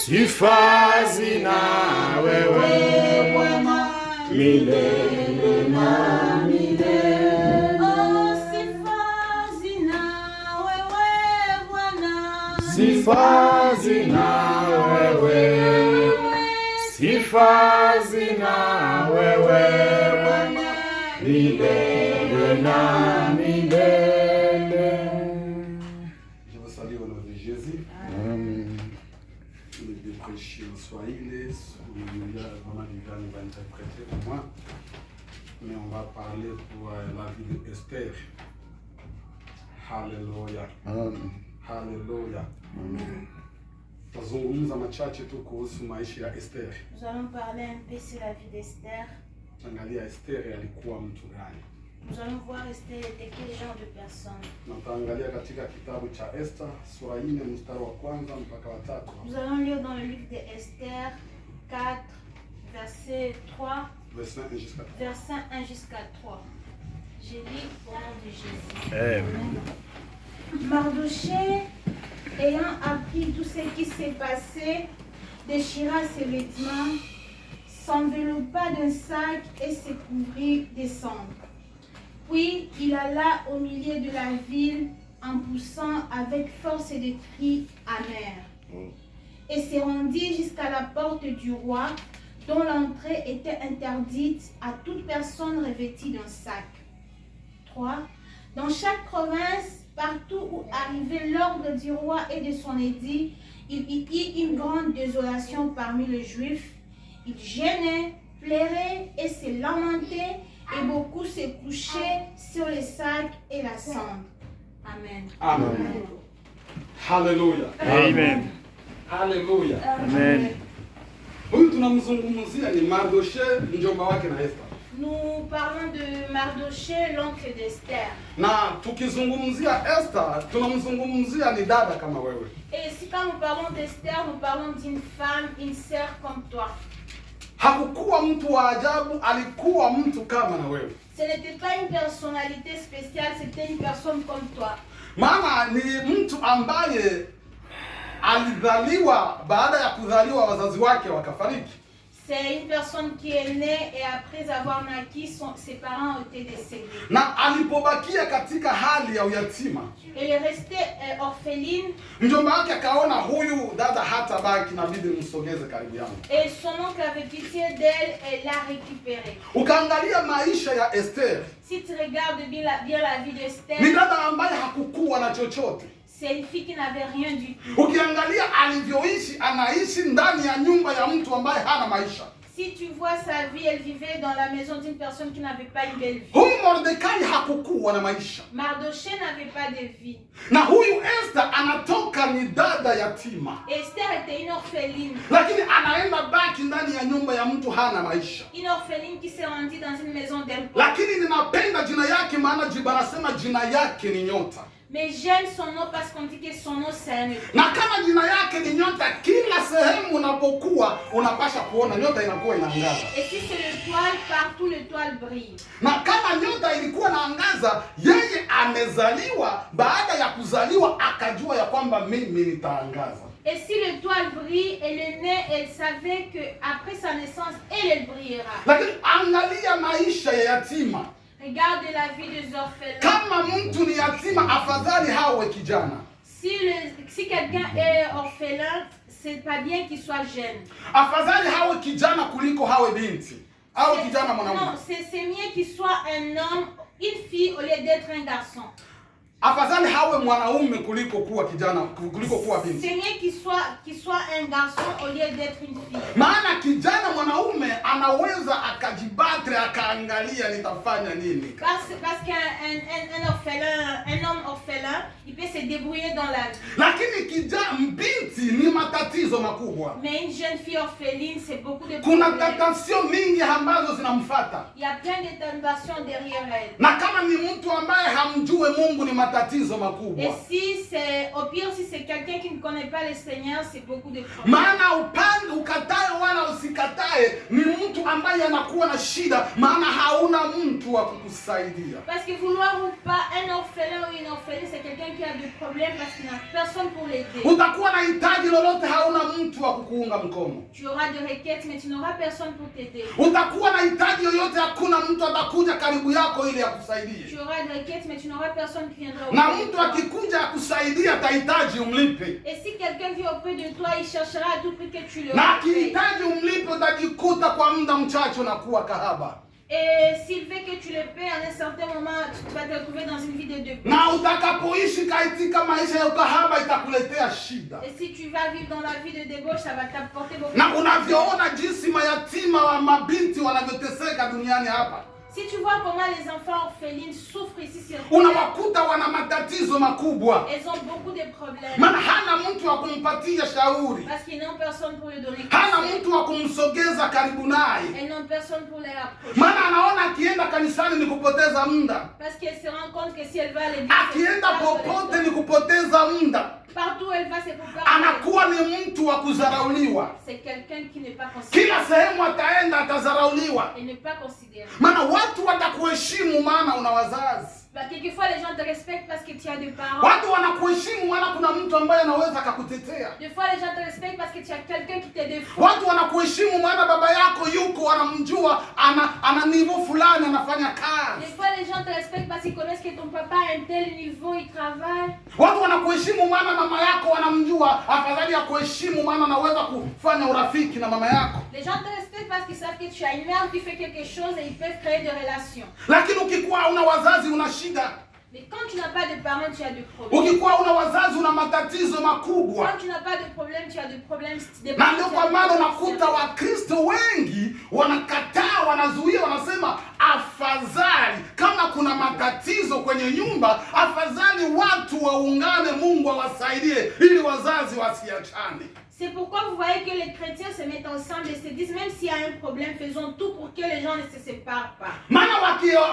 sifazi na wewe milele na milele. Oh, sifazi na wewe Bwana, Sifazi na wewe, sifazi na wewe milele na milele. Je vous salue au nom de Jésus. Amen. Le Dieu prêché en Swahili, il y a vraiment du gars qui va interpréter pour moi. Mais on va parler pour la vie d'Esther. Hallelujah. Amen. Hallelujah. Tazungumza machache tu kuhusu maisha ya Esther. nous allons parler un peu sur la vie d'Esther. Angalia Esther alikuwa mtu gani? Nous allons voir Esther était quel genre de personne. Na tutaangalia katika kitabu cha Esther sura 4 mstari wa kwanza mpaka wa 3. Nous allons lire dans le livre d'Esther 4, verset 3, Verset 1 jusqu'à 3. verset 1 jusqu'à 3. Je lis au nom de Jésus. Amen. Mardochée, ayant appris tout ce qui s'est passé, déchira ses vêtements, s'enveloppa d'un sac et se couvrit de cendres. Puis il alla au milieu de la ville en poussant avec force des cris amers, et se rendit jusqu'à la porte du roi, dont l'entrée était interdite à toute personne revêtie d'un sac. 3. Dans chaque province, partout où arrivait l'ordre du roi et de son édit, il y eut une grande désolation parmi les Juifs. Ils gênaient, pleuraient et se lamentaient, et beaucoup se couchaient sur les sacs et la cendre. Amen. Amen. Hallelujah. Amen. Hallelujah. Amen. Huyu tunamzungumzia ni Mardochée, mjomba wake na Esther. Nous parlons de Mardochée, l'oncle d'Esther. Na tukizungumzia Esther, tunamzungumzia ni dada kama wewe. Et si quand nous parlons d'Esther, nous parlons d'une femme, une sœur comme toi. Hakukuwa mtu wa ajabu, alikuwa mtu kama na wewe. Ce n'était pas une personnalité spéciale, c'était une personne comme toi. Maana ni mtu ambaye alizaliwa baada ya kuzaliwa wazazi wake wakafariki. C'est une personne qui est née et après avoir naquis, ses parents ont été décédés. Na alipobakia katika hali ya uyatima, Elle est restée orpheline mjomba wake akaona huyu dada hata baki, inabidi msogeze karibu yangu. et son oncle avait pitié d'elle et l'a récupérée. Ukaangalia maisha ya Esther, Si tu regardes bien la vie d'Esther, ni dada ambaye hakukuwa na chochote. c'est une fille qui n'avait rien du tout. Ukiangalia alivyoishi, anaishi ndani ya nyumba ya mtu ambaye hana maisha. Si tu vois sa vie, elle vivait dans la maison d'une personne qui n'avait pas une belle vie. Huyu Mordekai hakukuwa na maisha. Mardochée n'avait pas de vie. Na huyu Esther anatoka ni dada yatima. Esther était une orpheline. Lakini anaenda baki ndani ya nyumba ya mtu hana maisha. Une orpheline qui s'est rendue dans une maison d'un pauvre. Lakini ninapenda jina yake, maana banasema jina yake ni nyota. Mais j'aime son nom parce qu'on dit que son nom c'est un étoile. Na kama jina yake ni nyota, kila sehemu unapokuwa unapasha kuona nyota inakuwa inaangaza. Et si c'est l'étoile, partout l'étoile brille. Na kama nyota ilikuwa inaangaza, yeye amezaliwa, baada ya kuzaliwa akajua ya kwamba mimi nitaangaza. Et si l'étoile brille, elle est née, elle savait que après sa naissance, elle brillera. Lakini angalia maisha ya yatima. Regarde la vie des orphelins. Kama mtu ni yatima, afadhali hawe kijana. Si quelqu'un est orphelin, c'est pas bien qu'il soit jeune. Afadhali hawe kijana kuliko hawe binti. Hawe kijana Non, mwanamke. c'est mieux qu'il soit un homme, une fille au lieu d'être un garçon. Afadhali hawe mwanaume kuliko kuwa kijana, kuliko kuwa binti. C'est mieux qu'il soit un garçon au lieu d'être une fille. Maana kijana mwanaume anaweza akajibatre, akaangalia nitafanya nini. Parce qu'un orphelin, un homme orphelin, il peut se débrouiller dans la vie. Lakini kijana binti ni matatizo makubwa. Mais une jeune fille orpheline, c'est beaucoup de Kuna problèmes. tentations mingi ambazo zinamfuata. Il y a plein de tentations derrière elle. Na kama ni mtu ambaye hamjue Mungu, ni matatizo Et makubwa. si c'est, au pire, si c'est quelqu'un qui ne connaît pas le Seigneur, c'est beaucoup de problèmes. Maana upande ukatae wala usikatae ni mtu ambaye anakuwa na shida, maana hauna mtu wa kukusaidia. Parce que vouloir ou pas, un orphelin ou une orpheline, c'est quelqu'un qui a des problèmes parce qu'il n'a personne pour l'aider. Utakuwa na hitaji lolote, hauna mtu wa kukuunga mkono. Tu auras des requêtes, mais tu n'auras personne pour t'aider. Utakuwa na hitaji yoyote, hakuna mtu atakuja karibu yako ili akusaidie. Tu auras des requêtes, mais tu n'auras personne qui viendra Na auprès de mtu toi. akikuja akusaidia atahitaji umlipe. Et si quelqu'un vient auprès de toi, il cherchera à tout prix que tu le Na payes. akihitaji umlipe utajikuta kwa muda mchache unakuwa kahaba. Et s'il veut que tu le payes, en un certain moment, tu vas te retrouver dans une vie de débauche. Na utakapoishi katika maisha ya ukahaba itakuletea shida. Et si tu vas vivre dans la vie de débauche, ça va t'apporter beaucoup Na de unavyoona jinsi mayatima wa mabinti wanavyoteseka duniani hapa, Si tu vois comment les enfants orphelines souffrent ici sur terre, unawakuta wana matatizo makubwa, elles ont beaucoup de problèmes. maana hana mtu wa kumpatia shauri, Parce qu'ils n'ont personne pour lui donner hana conseil. mtu wa kumsogeza karibu naye, Elles n'ont personne pour les rapprocher. maana anaona akienda kanisani ni kupoteza muda, Parce qu'elles se rendent compte que si elle va à l'église, akienda popote ni kupoteza muda. partout où elle va, c'est pour faire. Anakuwa ni mtu wa kudharauliwa, C'est quelqu'un qui n'est pas considéré. kila sehemu ataenda atadharauliwa, Et n'est pas considéré. maana watu watakuheshimu maana una wazazi. Bah, quelquefois, les gens te respectent parce que tu as des parents. Watu wanakuheshimu maana kuna mtu ambaye anaweza akakutetea. Des fois, les gens te respectent parce que tu as quelqu'un qui te défend. Watu wanakuheshimu maana baba yako yuko, anamjua, ana niveau fulani, anafanya Des kazi. fois, les gens te respectent parce qu'ils connaissent que ton papa a un tel niveau, il travaille. Watu wanakuheshimu maana mama yako wanamjua, afadhali ya kuheshimu maana anaweza kufanya urafiki na mama yako. Les gens te respectent parce qu'ils savent que tu as une mère qui fait quelque chose et ils peuvent créer des relations. Lakini ukikuwa una wazazi una shida. Mais quand tu n'as pas de parents, tu as des problèmes. Ukikuwa una wazazi una matatizo makubwa. Quand tu n'as pas de problème, tu as des problèmes. Na ndio kwa maana unakuta Wakristo wengi wanakataa, wanazuia, wanasema afadhali kama kuna matatizo kwenye nyumba, afadhali watu waungane, Mungu awasaidie ili wazazi wasiachane. C'est pourquoi vous voyez que les chrétiens se mettent ensemble et se disent, même s'il y a un problème, faisons tout pour que les gens ne se séparent pas. Maana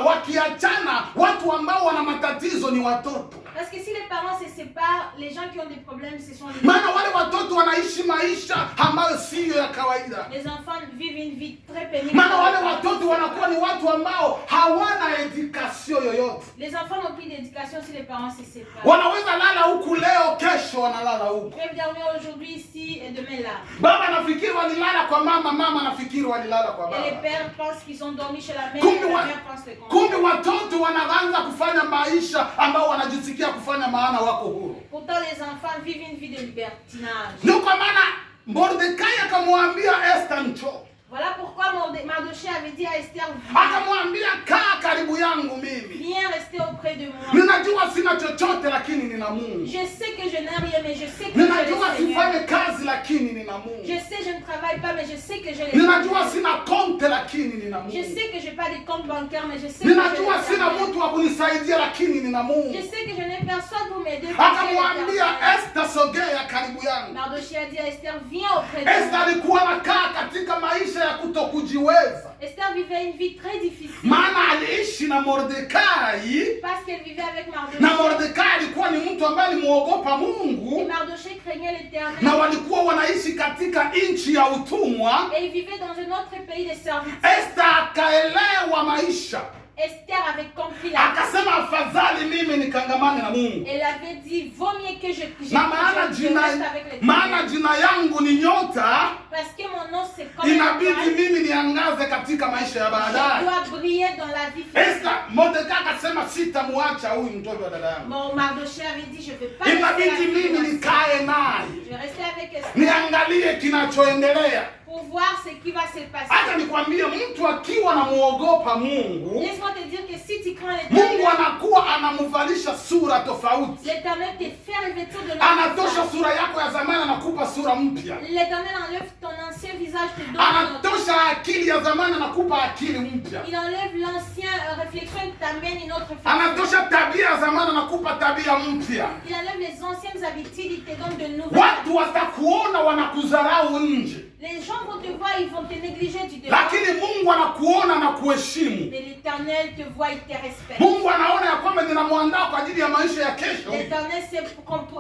wakiachana, watu ambao wana matatizo ni watoto. Parce que si les parents se séparent, les gens qui ont des problèmes, ce sont les Maana wale watoto wanaishi maisha ambayo siyo ya kawaida. Les enfants vivent une vie très pénible. Maana wale watoto wanakuwa ni watu ambao hawana edukasio yoyote. Les enfants n'ont plus d'éducation si les parents se séparent. Wanaweza lala huku leo, kesho wanalala huku. Ils peuvent dormir aujourd'hui ici et demain là. Baba anafikiri walilala kwa mama, mama anafikiri walilala kwa Et les baba. pères pensent qu'ils ont dormi chez la mère, Kumbe et la wa- mère pense le contraire. Kumbe watoto wanaanza kufanya maisha ambao wanajisikia kufanya, maana wako huru. Pourtant, les enfants vivent une vie de libertinage. Ndio kwa maana Mordekai akamwambia Esther njoo. Voilà pourquoi Mardochée avait dit à Esther, Akamwambia kaa karibu yangu mimi. viens rester auprès de moi. Ninajua sina chochote lakini nina Mungu. Je sais que je n'ai rien, mais je sais que j'ai Ninajua le Seigneur. sifanye kazi lakini nina Mungu. Je sais que je ne travaille pas, mais je sais que j'ai le Ninajua Seigneur. sina konte lakini nina Je Mungu. sais que je n'ai pas de compte bancaire, mais je sais que j'ai Ninajua le sina Seigneur. mtu wa kunisaidia lakini nina Mungu. Je sais que je n'ai personne pour m'aider. mais j'ai le Akamwambia Seigneur. Esther, sogea karibu yangu. Mardochée a dit à Esther, viens auprès de Esther moi. alikuwa anakaa katika maisha ya kutokujiweza, Esther vivait une vie très difficile. maana aliishi na Mordekai, Parce qu'elle vivait avec Mardochée. na Mordekai alikuwa ni mtu ambaye alimuogopa Et Mungu, Mardochée craignait l'Éternel. na walikuwa wanaishi katika nchi ya utumwa. Et il vivait dans un autre pays de servitude. Esther akaelewa maisha, Esther avait compris la vie. akasema afadhali mimi nikangamane na Mungu, Elle avait dit, vaut mieux que je na maana reste jina, avec maana l'Éternel. jina yangu ni nyota, Parce que mon nom c'est comme inabidi l'étoile. mimi niangaze katika maisha ya Je baadaye. dois briller dans la vie future. Esther, Mordekai akasema sitamwacha huyu mtoto wa dada yangu, Bon, Mardochée avait dit, je ne vais pas rester inabidi avec mimi lui. nikae naye Je vais rester avec Esther niangalie kinachoendelea. pour voir ce qui va se passer. Hata nikwambie, mtu akiwa anamuogopa Mungu, Laisse-moi te dire que si tu crains Mungu l'Éternel, anakuwa anamuvalisha sura tofauti, l'Éternel te fait revêtir de anatosha l'autre sura yako ya zamani, anakupa sura mpya, visage. L'Éternel enlève ton ancien visage, te donne un autre. anatosha akili ya zamani, anakupa akili mpya, Il enlève l'ancien réflexion et t'amène une autre réflexion. anatosha tabia ya zamani, anakupa tabia mpya. Il enlève les anciennes habitudes, il te donne de nouvelles. Watu watakuona wanakudharau nje, Les gens vont te voir, ils vont te négliger du dehors. lakini Mungu anakuona na kuheshimu. Mais l'Éternel te voit, il te respecte. Mungu anaona ya kwamba ninamwandaa kwa ajili ya maisha ya kesho. L'Éternel sait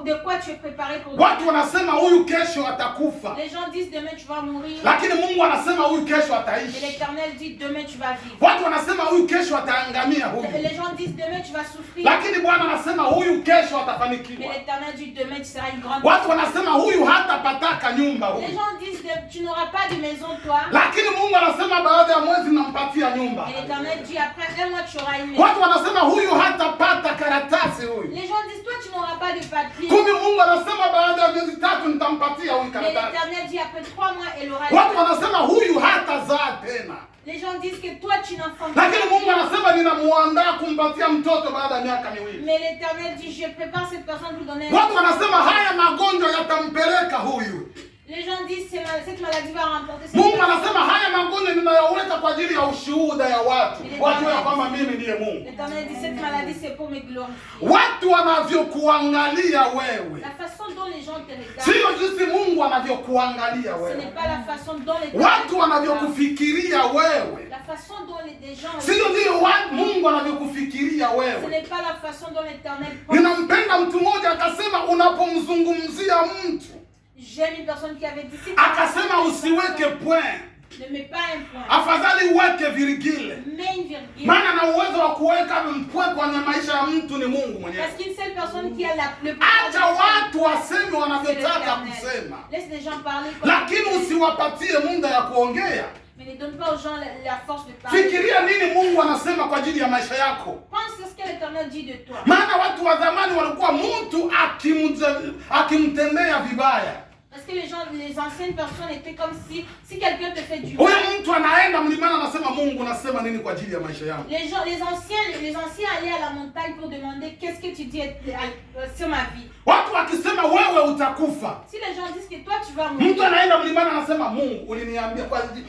de quoi tu es préparé pour Watu demain. wanasema huyu kesho atakufa, Les gens disent demain tu vas mourir. lakini Mungu anasema huyu kesho Et ataishi. l'Éternel dit demain tu vas vivre. Watu wanasema huyu kesho ataangamia Et huyu, les gens disent demain tu vas souffrir. lakini Bwana anasema huyu kesho Mais atafanikiwa. l'Éternel dit demain tu seras une grande Watu personne. wanasema huyu hatapataka nyumba Les huyu, gens disent tu n'auras pas de maison toi. lakini Mungu anasema baada ya mwezi nampatia nyumba. Et l'Éternel dit après un mois tu auras une maison. Watu wanasema huyu hatapata karatasi huyu, Les gens disent toi tu n'auras pas de papier. kumbe Mungu anasema baada ya miezi 3 nitampatia huyu Mais karatasi. l'Éternel dit après 3 mois elle aura Watu une wanasema huyu hatazaa tena, Les gens disent que toi tu n'enfantes pas. lakini Mungu anasema ninamuandaa kumpatia mtoto baada ya miaka miwili. Mais l'Éternel dit je prépare cette personne pour donner un Watu wanasema haya magonjwa yatampeleka huyu. Les gens disent cette maladie va remporter cette Mungu personne. anasema haya magonjwa ninayaweka kwa ajili ya ushuhuda ya watu, wajue ya kwamba mimi ndiye Mungu. L'Éternel dit cette maladie c'est pour me glorifier. Watu wanavyokuangalia wewe La façon dont les gens te regardent, sio jinsi Mungu anavyokuangalia ce n'est wewe. pas la façon dont les Watu wanavyokufikiria wewe La façon dont des gens sio ndio Mungu anavyokufikiria ce wewe. n'est pas la façon dont l'Éternel pense. Ninampenda mtu mmoja akasema, unapomzungumzia mtu J'aime une personne qui avait dit si tu akasema usiweke point, ne mets pas un point, afadhali uweke virgule. mets une virgule. Maana na uwezo wa kuweka point kwenye maisha ya mtu ni Mungu mwenyewe. Parce qu'une seule personne qui a le Acha watu waseme c'est wanavyotaka l'Éternel. kusema, Laisse les gens parler comme lakini usiwapatie muda ya kuongea. mais ne donne pas aux gens la force de parler. Fikiria nini Mungu anasema kwa ajili ya maisha yako. Pense à ce que l'Éternel dit de toi. Maana watu wa zamani walikuwa mtu akimtendea vibaya, Parce que les anciennes personnes étaient comme si quelqu'un te fait du huyo mal. mtu anaenda mlimani anasema, Mungu unasema nini kwa ajili ya maisha yangu? Les anciens allaient à la montagne pour demander qu'est-ce que tu dis sur ma vie. Watu wakisema wewe utakufa, Si les gens disent que toi tu vas mourir. mtu anaenda mlimani anasema, Mungu uliniambia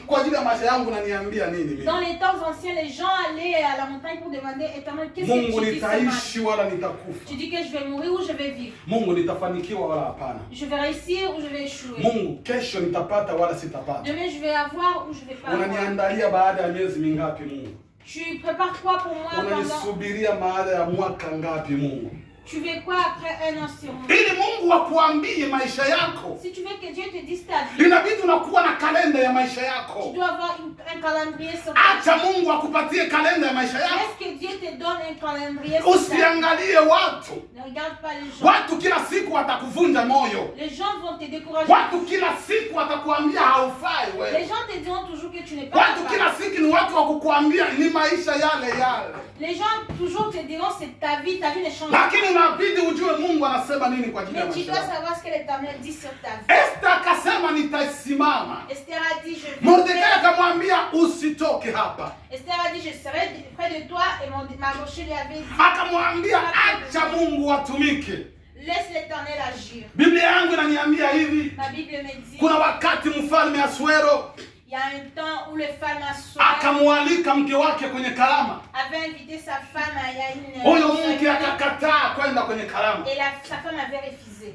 kwa ajili ya maisha yangu, unaniambia nini mimi? Dans les temps anciens, les gens allaient à la montagne pour demander Éternel, qu'est-ce que Mungu tu dis sur ma vie? nitaishi wala nitakufa? Tu dis que je vais mourir ou je vais vivre? Mungu nitafanikiwa wala hapana? Je vais réussir ou je vais échouer? Mungu kesho nitapata wala sitapata? Demain je vais avoir ou je vais pas avoir? Unaniandalia baada ya miezi mingapi Mungu? Tu prépares quoi pour moi pendant? Unanisubiria baada ya mwaka ngapi Mungu? Tu veux quoi après un an sur moi? Ili Mungu akuambie maisha yako, Si tu veux que Dieu te dise ta vie, inabidi unakuwa na kalenda ya maisha tu yako. dois avoir un calendrier sur ta vie. Acha Mungu akupatie kalenda ya maisha yako. Est-ce que Dieu te donne un calendrier sur ta vie? Usiangalie watu. Ne regarde pas les gens. Watu kila siku watakuvunja moyo. Les gens vont te décourager. Watu kila siku watakuambia haufai Les wewe. gens te diront toujours que tu n'es pas Watu capable. kila siku ni watu wa kukuambia ni maisha yale yale. Les gens toujours te diront c'est ta vie ne change pas. Lakini unabidi ujue Mungu anasema nini kwa ajili ya Mais tu maisha dois yako. savoir ce que l'Éternel dit sur ta vie. Esther akasema nitasimama. Esther a dit, je Mordekai vais. akamwambia usitoke hapa. Esther a dit, je serai près de toi. Et Mardochée lui avait dit, Akamwambia acha Mungu atumike. laisse l'Éternel agir. Biblia yangu inaniambia hivi, Ma Bible me dit, kuna wakati mfalme Asuero il y a un temps où le femme akamwalika mke wake kwenye karama. avait invité sa femme à une Huyo mke akakataa kwenda kwenye karama. et sa femme avait refusé.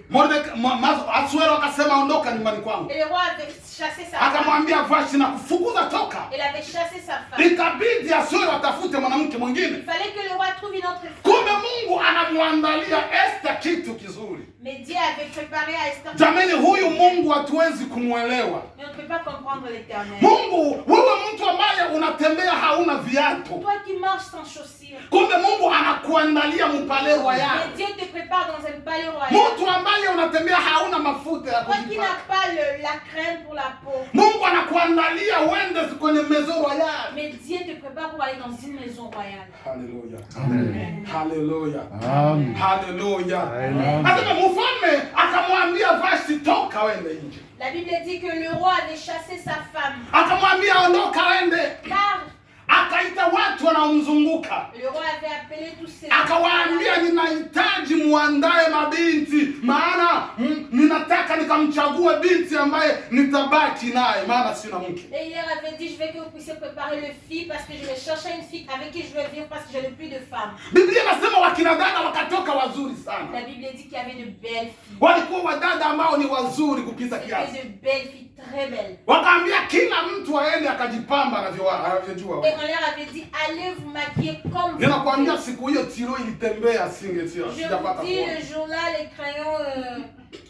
Asuero akasema ondoka nyumbani kwangu. Et le roi avait chassé sa femme. Akamwambia Vashti na kufukuza toka. Il avait chassé sa femme. Ikabidi Asuero atafute mwanamke mwingine. Il fallait que le roi trouve une autre femme. Kumbe Mungu anamwandalia Esther kitu kizuri. Mais Dieu avait préparé à Esther. Jamani, huyu Mungu hatuwezi kumwelewa. Mais on ne peut pas comprendre l'Éternel. Mungu, wewe mtu ambaye unatembea hauna viatu. Toi qui marches sans chaussures. Kumbe Mungu anakuandalia mpale royal. Mais Dieu te prépare dans un palais royal. Mtu ambaye unatembea hauna mafuta ya Toi qui kujipaka. n'as pas la crème pour la peau. Mungu anakuandalia uende kwenye maison royale. Mais Dieu te prépare pour aller dans une maison royale. Haleluya. Amen. Haleluya. Amen. Haleluya. Amen. Hata mfalme akamwambia Vashti toka wende nje. La Bible dit que le roi avait chassé sa femme. Akamwambia ondoka wende. Car Akaita watu wanaomzunguka. le roi avait appelé tous ses Akawaambia ninahitaji muandae mabinti, maana ninataka nikamchague binti ambaye nitabaki naye, maana sina mke. Et il leur avait dit, je veux que vous puissiez préparer le fille parce que je vais chercher une fille avec qui je vais vivre parce que je n'ai plus de femme. Biblia inasema wakina dada wakatoka wazuri sana. La Bible dit qu'il y avait de belles filles. Walikuwa wadada ambao ni wazuri kupita C'était kiasi. de belles filles très belles. Wakaambia kila mtu aende akajipamba anavyojua. Et on leur avait dit, allez vous maquiller comme vous Ninakwambia voulez. siku hiyo tiro ilitembea singetia. Je vous dis, le jour-là, les crayons,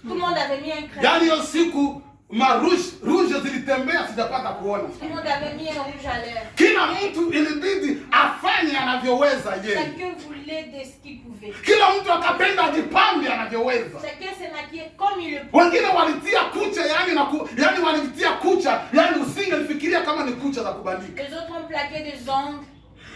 tout le monde avait mis un crayon. Yaani hiyo siku rouge zilitembea sijapata kuona. Tout le monde avait mis un rouge à lèvres. Kila mtu ilibidi afanye anavyoweza yeye. Chacun voulait de ce qu'il pouvait. Kila mtu akapenda ajipambe anavyoweza. Chacun s'est maquillé comme il le pouvait. Wengine walitia kucha yani walitia kucha yani usingelifikiria kama ni kucha za kubandika. Les autres ont plaqué des ongles.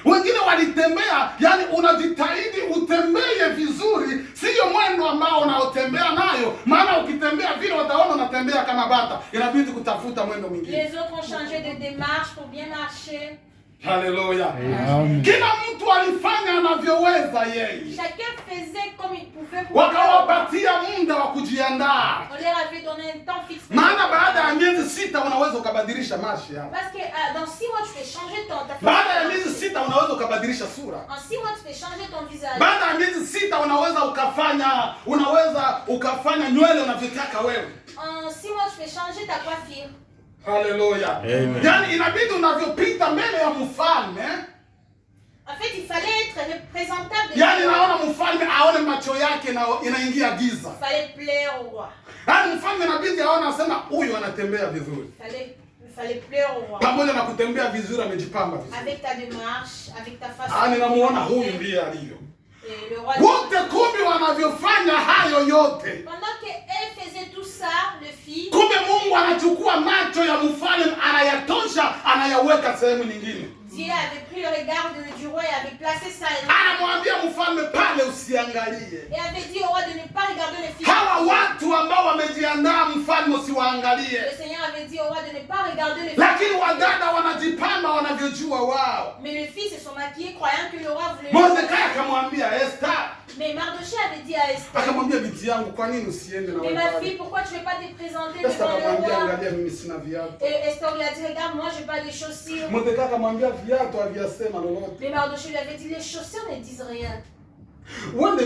Wengine walitembea yani unajitahidi utembee vizuri, sio mwendo ambao unaotembea nayo, maana ukitembea vile utaona unatembea kama bata, inabidi kutafuta mwendo mwingine. Les autres ont changé de démarche pour bien marcher. Haleluya. Amen. Kila mtu alifanya anavyoweza yeye. Chacun faisait comme il pouvait pour Wakawapatia muda wa kujiandaa. On leur avait donné un temps fixe. Maana baada ya miezi 6 unaweza ukabadilisha mashi yako. Parce que dans 6 mois, tu fais changer ta Baada ya miezi 6 unaweza ukabadilisha sura. En 6 mois, tu fais changer ton visage. Baada ya miezi 6 unaweza ukafanya nywele unavyotaka wewe. En 6 mois, tu fais changer ta coiffure. Haleluya. Amen. Yaani inabidi unavyopita mbele ya mfalme. En fait, il fallait être représentable de Yaani Dieu. naona mfalme aone macho yake na inaingia giza. Il fallait plaire au roi. Yaani mfalme inabidi aone asema huyu anatembea vizuri. Il fallait plaire au roi. Pamoja na kutembea vizuri amejipamba vizuri. Avec ta démarche, avec ta façon. Ninamuona huyu ndiye alivyo. Et le roi. Wote kumbe wanavyofanya hayo yote. Pendant qu'elle faisait tout ça, le fit. Kumbe Mungu anachukua macho ya mfalme anayatosha anayaweka sehemu nyingine. Dieu avait pris le regard du roi et avait placé ça. Anamwambia mfalme pale usiangalie. Et avait dit au roi de ne pas regarder les filles. Hawa watu ambao wamejiandaa mfalme usiwaangalie. Le Seigneur avait dit au roi de ne pas regarder les filles. Lakini wadada wanajipamba wanavyojua wao. Mais les filles se sont maquillées croyant que le roi voulait. Mordekai akamwambia Esther. Mais Mardoché avait dit à Esther. Akamwambia binti yangu kwa nini usiende na Mais wewe? ma fille, pourquoi tu ne veux pas te présenter Esther devant le akamwambia roi? angalia mimi sina viatu. Et Esther lui a dit, regarde, moi je n'ai pas de chaussures. Mordekai akamwambia viatu haviasema lolote. Mais Mardoché lui avait dit, les chaussures ne disent rien. Uende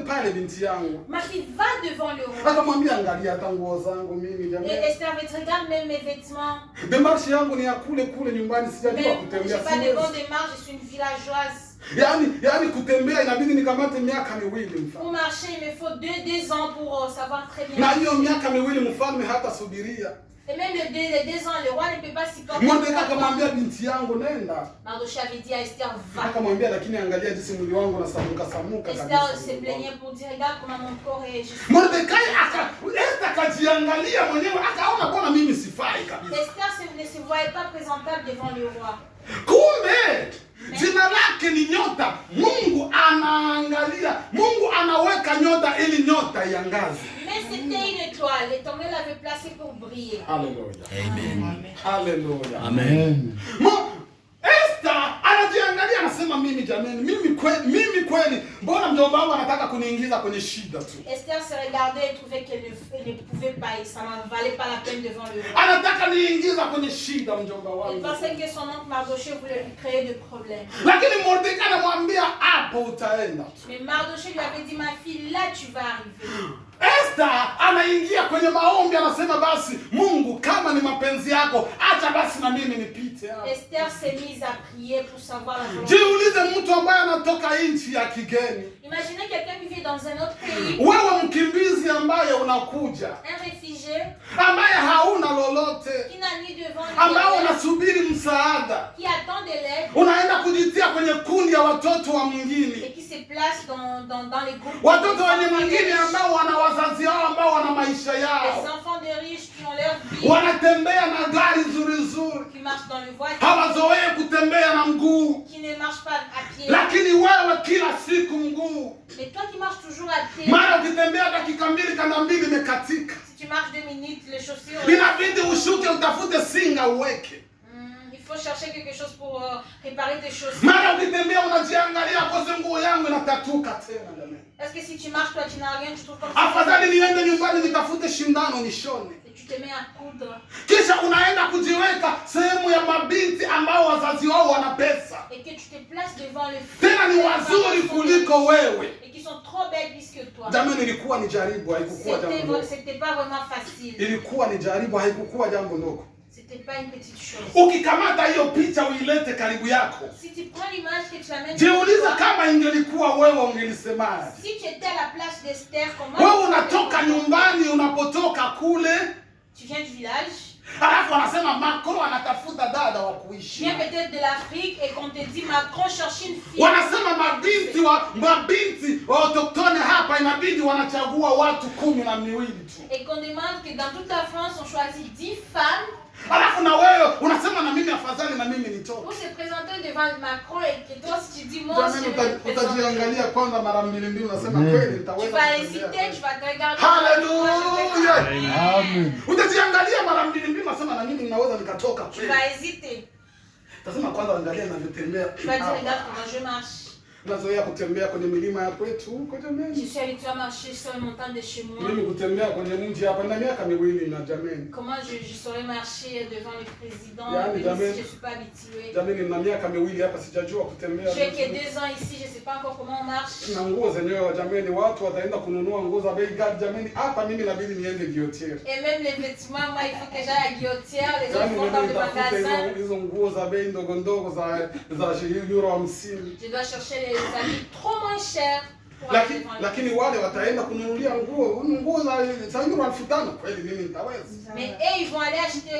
pale binti yangu. Ma fille, va devant le roi. Akamwambia angalia hata nguo zangu mimi Et jamani. Esther avait dit, regarde même mes vêtements. Demarche yangu ni ya kule nyumbani Mais sijajua je n'ai kutembea pas de siwezi. bonnes démarches, je suis une villageoise. Yaani kutembea inabidi nikamate miaka miwili mfalme. Pour marcher, il me faut deux ans pour savoir très bien. Na hiyo miaka miwili mfalme hata subiria. Et même les 2 ans, le roi ne peut pas s'y porter. Mordekai akamwambia binti yangu nenda. Mardoché avait dit à Esther, va. Akamwambia lakini angalia jinsi mwili wangu unasamuka Esther se kabisa. plaignait pour dire, regarde comment mon corps est. Mordekai Esther akajiangalia mwenyewe akaona bwana mimi sifai kabisa. Esther ne se voyait pas présentable devant le roi. Kumbe jina lake ni nyota. Mungu anaangalia, Mungu anaweka nyota ili nyota iangaze. Mais c'était une étoile, l'Éternel l'avait placée pour briller. Haleluya. Amen. Haleluya. Amen. Esther anajiangalia anasema mimi jamani, mimi kweli mbona mjomba wangu anataka kuniingiza kwenye shida tu. Esther se regardait et trouvait qu'elle ne pouvait pas et ça n'en valait pas la peine devant le roi. Anataka niingiza kwenye shida mjomba Elle wangu. pensait que son oncle Mardoché voulait lui créer des problèmes. Lakini Mordekai anamwambia hapo utaenda. Mais Mardoché lui avait dit, ma fille, là tu vas arriver. Esther anaingia kwenye maombi anasema basi Mungu kama ni mapenzi yako acha basi na mimi nipite hapo. Esther s'est mise à prier pour savoir la volonté. Jiulize mtu ambaye anatoka nchi ya kigeni. Imaginez quelqu'un qui vit dans un autre pays, Wewe mkimbizi ambaye unakuja, un réfugié ambaye hauna lolote, qui n'a ni devant ni ambaye derrière, unasubiri msaada, qui attend de l'aide unaenda kujitia kwenye kundi ya watoto wa mwingine, et qui se place dans les groupes. watoto wenye mwingine ambao wana wazazi wao ambao wana maisha Les yao, enfants de riches qui ont leur vie, wanatembea na gari nzuri nzuri, qui marchent dans le voiture, hawazoee kutembea na mguu, qui ne marchent pas à pied. lakini wewe kila siku mguu. Mais toi qui marches toujours à pied, Mara ukitembea dakika mbili kanda mbili imekatika, si tu marches 2 minutes, les chaussures, inabidi ushuke utafute singa uweke. il faut chercher quelque chose pour réparer tes chaussures. Mara ukitembea unajiangalia kose nguo yangu inatatuka tena jamani. Est-ce que si tu marches, toi, tu n'as rien, tu trouves comme Afadhali niende nyumbani nitafute shindano nishone. et tu te mets à coudre. Kisha unaenda kujiweka sehemu ya mabinti ambao wazazi wao wana pesa. Et que tu te places devant le fils. Tena ni wazuri kuliko wewe. Et qui sont trop belles plus que toi. Jamani, ilikuwa ni jaribu, haikukuwa jambo ndogo. C'était pas vraiment facile. Ilikuwa ni jaribu, haikukuwa jambo ndogo. C'était pas une petite chose. Ukikamata hiyo picha uilete karibu yako, Si tu prends l'image que tu amènes, jiulize kama ingelikuwa wewe ungelisemaje? si tu étais à la place d'Esther, comment Wewe unatoka nyumbani, unapotoka kule, tu viens du village, alafu wanasema Macron anatafuta dada wa tu kuishi. viens peut-être de l'Afrique et qu'on te dit Macron cherche une fille. Wanasema mabinti wa autochtone hapa inabidi wanachagua watu 12 tu. Et qu'on demande que dans toute la France on choisit 10 femmes Alafu na wewe unasema na mimi afadhali na mimi nitoke. pour se présenter devant Macron et que toi si tu dis moi aussi je vais me présenter. Utajiangalia kwanza mara mbili unasema kweli nitaweza. Tu vas hésiter, tu vas te regarder. Hallelujah. Amen. Utajiangalia mara mbili unasema na mimi ninaweza nikatoka Tu kweli. vas hésiter. Utasema kwanza angalia ninavyotembea. Tu vas dire regarde comment je marche. Nazoea kutembea kwenye milima ya kwetu huko Je jamani. suis habituée à marcher sur les montagnes de chez moi. Mimi kutembea kwenye mji hapa na miaka 2 na jamani. Comment je saurais marcher devant le président Yani, même jamais. si je ne suis pas habituée. Jamani na miaka 2 hapa sijajua kutembea. J'ai que 2 ans ici, je ne sais pas encore comment on marche. Na nguo zenyewe jamani, watu wataenda kununua nguo za bei ghali jamani. Hapa mimi inabidi niende Guillotière. Et même les vêtements, moi il faut que j'aille à Guillotière, les autres Yaani vont dans mimi le magasin. nitafuta hizo nguo za bei ndogo za euro 50. Je dois chercher les habits trop moins chers pour aller devant le Lakini wale wataenda kununulia nguo za euro 5000. Kweli mimi nitaweza? Mais eux, ils vont aller acheter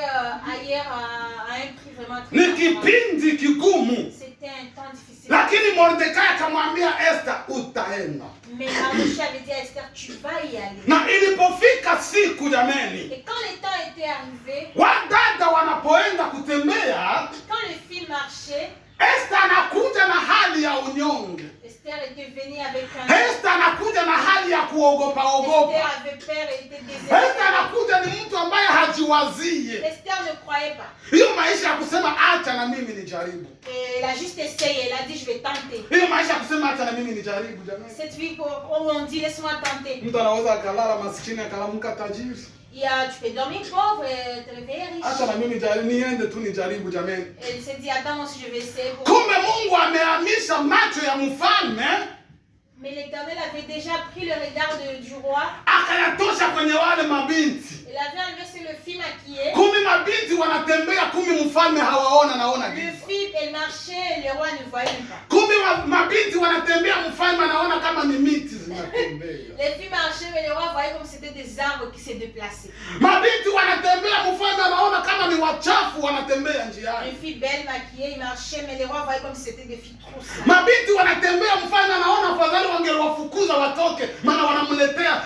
ailleurs à un prix vraiment très Ni bas. kipindi kigumu. C'était un temps difficile. Lakini Mordekai akamwambia Esther utaenda. Mais Mardochée avait dit à Esther, tu vas y aller. Na ilipofika siku jameni, Et quand le temps était arrivé, wadada wanapoenda kutembea, quand les filles marchaient, Esther anakuja na hali ya unyonge. Esther était venue avec un... Esther anakuja na hali ya kuogopa Esther ogopa. avait peur et était Esther désespérée. anakuja ni mtu ambaye hajiwazie. Esther ne croyait pas. Hiyo maisha ya kusema acha na mimi nijaribu. Et elle a juste essayé, elle a dit je vais tenter. Hiyo maisha ya kusema acha na mimi nijaribu jamani. Cette vie où on dit laisse-moi tenter. Mtu anaweza akalala maskini akalamuka tajiri. Tu peux dormir pauvre et te réveiller Acha na riche. mimi niende tu nijaribu jamani. Elle s'est dit attends moi si je vais essayer pour... Kumbe Mungu amehamisha macho ya mfalme Mais l'Éternel avait déjà pris le regard du roi. akayatosha kwenye wale mabinti. Il avait enlevé sur le fille maquillé. Mabinti wanatembea, mfalme hawaona, naona Le giza. fille, elle marchait et le roi ne voyait même pas. Mabinti wanatembea, mfalme anaona kama ni miti zinatembea. Les filles marchaient mais le roi voyait comme c'était des arbres qui se déplaçaient. Mabinti wanatembea, mfalme anaona kama ni wachafu wanatembea njiani. Une fille belle maquillée, il marchait mais le roi voyait comme c'était des filles trop sales. Mabinti wanatembea, mfalme anaona afadhali wangewafukuza watoke, maana wanamletea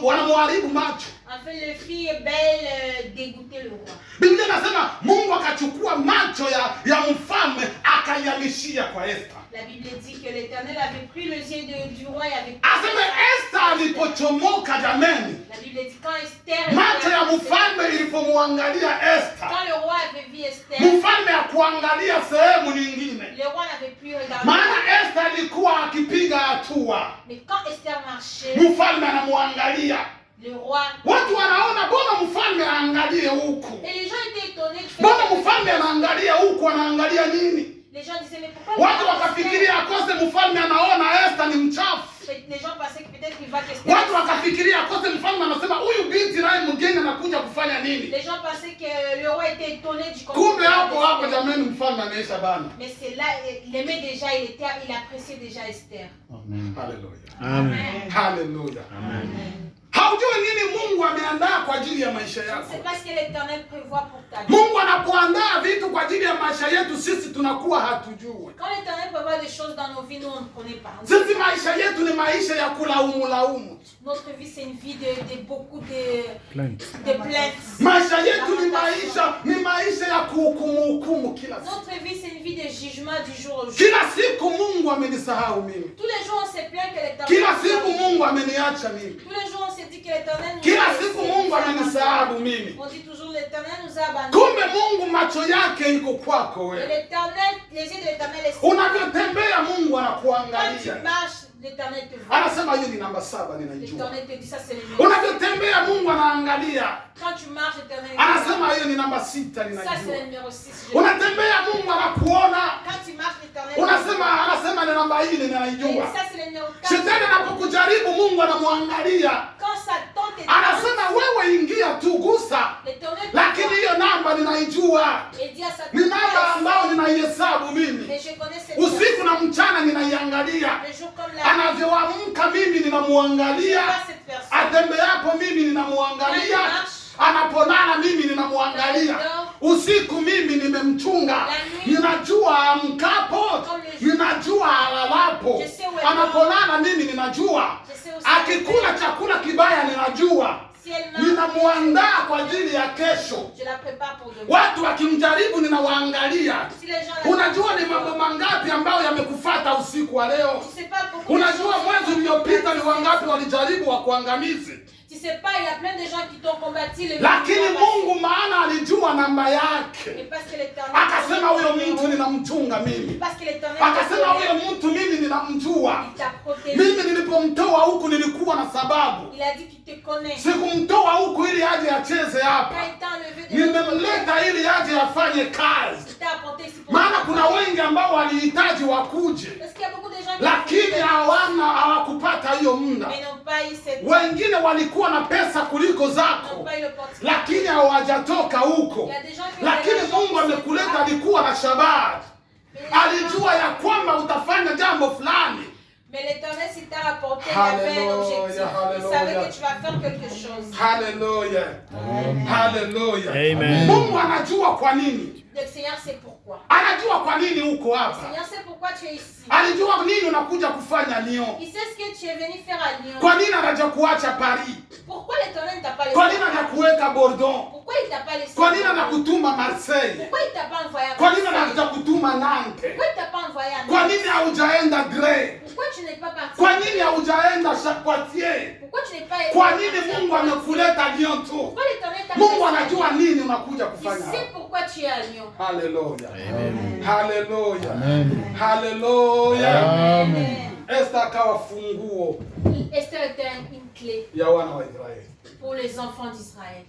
wanamuharibu macho. Enfin, les filles belles dégoûtaient le roi. Biblia inasema Mungu akachukua macho ya mfalme akaihamishia kwa Esther. La Bible dit que l'Éternel avait pris les yeux du roi et avait... Aseme Esther alipochomoka jameni, La Bible dit quand Esther... macho ya mfalme ilipomwangalia Esther, Quand le roi avait vu Esther, mfalme akuangalia sehemu nyingine, le roi n'avait plus regardé. maana Esther alikuwa akipiga hatua, Mais quand Esther marchait, mfalme anamwangalia. le roi... Watu wanaona mbona mfalme aangalie huku, Et les gens étaient étonnés. mbona mfalme anaangalia huku, anaangalia nini? Les gens disaient mais pourquoi... Watu wakafikiria akose mfalme anaona Esther ni mchafu. Les gens pensaient que peut-être qu'il va qu'Esther... Watu wakafikiria akose mfalme anasema huyu binti naye mgeni anakuja kufanya nini? Les gens pensaient que le roi était étonné du Kumbe hapo comportement d'Esther. jameni mfalme ameisha bana. Mais c'est là, il aimait déjà, il appréciait déjà Esther. Amen. Haleluya. Amen. Haleluya. Amen. Haujui nini Mungu ameandaa kwa ajili ya maisha yako. C'est parce que l'Éternel prévoit pour ta vie. Mungu anapoandaa vitu kwa ajili ya maisha yetu sisi tunakuwa hatujui. Quand l'Éternel prévoit des choses dans nos vies, nous on ne connaît pas. Sisi maisha yetu ni maisha ya kulaumu. Notre vie c'est une vie de beaucoup de Plainte. plaintes. Maisha yetu ni maisha ya kuhukumu kila siku. Notre vie, c'est une vie de jugement du jour au jour. Kila siku Mungu amenisahau mimi. Tous les jours, on se plaint que l'éternel... Kila siku Mungu ameniacha mimi. Tous les jours, on se dit que l'éternel nous Kila a siku laissés, Mungu nous a amenisahau abandonnés. mimi. On dit toujours l'éternel nous a abandonnés. Kumbe Mungu macho yake iko kwako Et wewe. l'éternel, les yeux de l'éternel est sur toi. Unavyotembea Mungu Quand tu anakuangalia. marches, l'éternel te voit. Anasema hiyo ni namba 7 ninaijua. L'éternel te dit ça, c'est le numéro. Unavyotembea Mungu anaangalia. Quand tu marches, l'éternel te Anasema hiyo ni namba 6 ça, c'est ninaijua. le numéro 6. Unatembea Mungu anakuona. Quand tu marches, l'éternel Anasema ni namba 4 et ninaijua. ça, c'est le numéro 4. Shetani anapokujaribu Mungu anamwangalia. Quand Satan te Anasema wewe ingia tu gusa. l'éternel te Lakini voit. hiyo namba ninaijua. Et dit à Satan, Ni namba ambayo ninaihesabu mimi. mais je connais cette Usiku na mchana ninaiangalia. le jour comme la nuit. Anavyoamka mimi Je ninamuangalia. vois cette personne. Atembeapo mimi ninamuangalia. Anaponana mimi ninamuangalia. Usiku mimi nimemchunga. Ninajua amkapo. Ninajua alalapo. Anaponana mimi ninajua. Akikula chakula kibaya ninajua. Si elle marche, Ninamuandaa kwa ajili ya kesho. je la prépare pour demain. Watu wakimjaribu ninawaangalia. Si les gens la Unajua ni mambo mangapi ambayo yamekufuata usiku wa leo? tu sais pas pourquoi. Unajua mwezi uliopita ni wangapi walijaribu wakuangamize? Tu sais pas, il y a plein de gens qui t'ont combattu le Lakini Mungu maana alijua namba Et yake. parce que l'éternel Akasema huyo mtu ninamchunga mimi. parce que l'éternel Akasema huyo mtu mimi ninamjua. il t'a protégé. Mimi nilipomtoa huku nilikuwa na sababu. Il a dit qu'il te connaît. Sikumtoa huku ili aje acheze Quand hapa. il t'a enlevé de Nimemleta ili aje afanye kazi. il t'a apporté ici pour Maana kuna wengi ambao walihitaji wakuje. parce qu'il y a beaucoup de gens qui Lakini hawakupata hiyo muda. mais n'ont pas eu cette Wengine walikuwa na pesa kuliko n'ont zako, pas eu l'opportunité. lakini hawajatoka huko. Il y a des gens qui Lakini Mungu amekuleta, alikuwa na shabaha, alijua ya kwamba utafanya jambo fulani. mais l'éternel s'il t'a rapporté il avait un objectif. Il savait que tu vas faire quelque chose. Haleluya, haleluya. Amen. Mungu anajua kwa nini, Le Seigneur sait pourquoi. anajua kwa nini uko Le hapa, Seigneur sait pourquoi tu es ici. alijua nini unakuja kufanya Lyon, Il sait ce que tu es venu faire à Lyon. kwa nini anaja kuacha Paris, Pourquoi l'éternel ne t'a pas laissé? kwa nini anakuweka Bordeaux, Pourquoi il t'a pas laissé? kwa nini anakutuma Marseille, Pourquoi il t'a pas envoyé à kwa nini Marseille? anakuja kutuma Nantes, Pourquoi il t'a pas envoyé à kwa Nantes? nini haujaenda Grey, Pourquoi tu n'es pas parti? kwa nini haujaenda Chapoitier, Pourquoi tu n'es pas été kwa à nini Marseille? Mungu amekuleta Lyon tu? Pourquoi l'éternel t'a Mungu laissé à anajua Lyon? nini unakuja Il kufanya sait hapa. pourquoi tu es à Lyon. Haleluya, Amen. haleluya, Amen. haleluya. Amen. Esther akawa funguo Esther était une clé ya wana wa Israeli. pour les enfants d'Israël.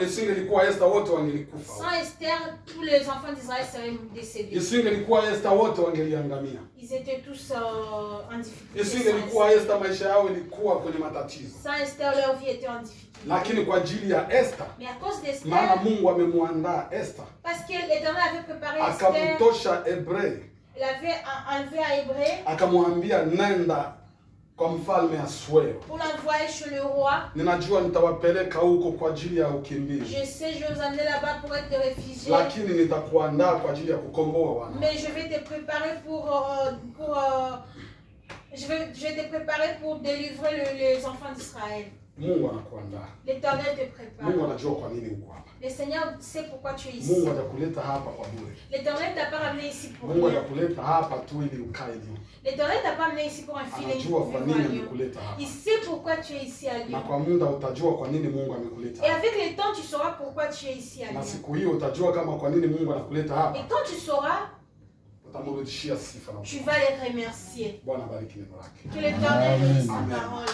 Isingelikuwa Esther wote wangelikufa. Sans Esther, tous les enfants d'Israël seraient décédés. Isingelikuwa Esther wote wangeliangamia. Ils étaient tous en difficulté. Isingelikuwa Esther maisha yao ilikuwa kwenye matatizo. Sans Esther, leur vie était en difficulté. Lakini kwa ajili ya Esther, Mais à cause d'Esther, maana Mungu amemwandaa Esther, parce que l'Éternel avait préparé Esther, akamtosha Hebrei, il avait enlevé à Hébreu akamwambia nenda kwa mfalme Asuero. pour l'envoyer chez le roi. Ninajua nitawapeleka huko kwa ajili ya ukimbizi, Je sais, je vais vous emmener là-bas pour être réfugié. lakini nitakuandaa kwa ajili ya kukomboa wana. Mais je vais te préparer je vais te préparer pour délivrer les enfants d'Israël. Mungu anakuandaa. L'Éternel te prépare. Mungu anajua kwa nini uko hapa. Le Seigneur sait pourquoi tu es ici. Mungu hajakuleta hapa kwa bure. L'Éternel t'a pas ramené ici pour Mungu rien. hajakuleta hapa tu ili ukae Lyon. L'Éternel t'a pas amené ici pour un filet. Anajua kwa nini amekuleta hapa. Il sait pourquoi tu es ici à Na Lyon. kwa muda utajua kwa nini Mungu amekuleta Et hapa. avec le temps, tu sauras pourquoi tu es ici à Na Lyon. siku hiyo utajua kama kwa nini Mungu anakuleta Et hapa. quand tu sauras, Utamrudishia sifa na tu utukufu. vas les remercier. Bwana bariki neno lake. Que l'Éternel bénisse sa Amen. parole.